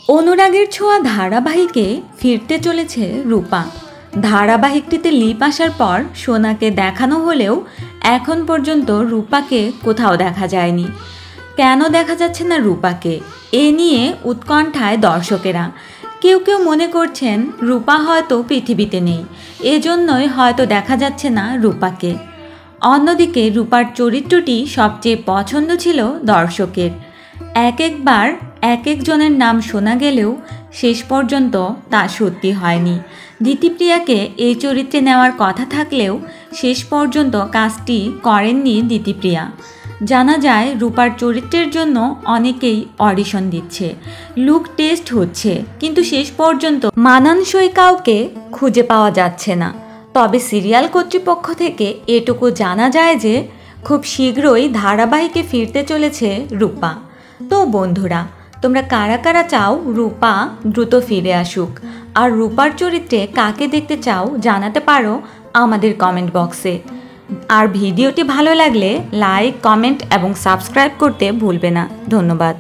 অনুরাগের ছোঁয়া ধারাবাহিকে ফিরতে চলেছে রূপা। ধারাবাহিকটিতে লিপ আসার পর সোনাকে দেখানো হলেও এখন পর্যন্ত রূপাকে কোথাও দেখা যায়নি। কেন দেখা যাচ্ছে না রূপাকে, এ নিয়ে উৎকণ্ঠায় দর্শকেরা। কেউ কেউ মনে করছেন রূপা হয়তো পৃথিবীতে নেই, এজন্যই হয়তো দেখা যাচ্ছে না রূপাকে। অন্যদিকে রূপার চরিত্রটি সবচেয়ে পছন্দ ছিল দর্শকের। এক একবার এক একজনের নাম শোনা গেলেও শেষ পর্যন্ত তা সত্যি হয়নি। দিতিপ্রিয়াকে এই চরিত্রে নেওয়ার কথা থাকলেও শেষ পর্যন্ত কাজটি করেননি দিতিপ্রিয়া। জানা যায় রূপার চরিত্রের জন্য অনেকেই অডিশন দিচ্ছে, লুক টেস্ট হচ্ছে, কিন্তু শেষ পর্যন্ত মানানসই কাউকে খুঁজে পাওয়া যাচ্ছে না। তবে সিরিয়াল কর্তৃপক্ষ থেকে এটুকু জানা যায় যে খুব শীঘ্রই ধারাবাহিকে ফিরতে চলেছে রূপা। তো বন্ধুরা, তোমরা কারা কারা চাও রূপা দ্রুত ফিরে আসুক, আর রূপার চরিত্রে কাকে দেখতে চাও জানাতে পারো আমাদের কমেন্ট বক্সে। আর ভিডিওটি ভালো লাগলে লাইক, কমেন্ট এবং সাবস্ক্রাইব করতে ভুলবে না। ধন্যবাদ।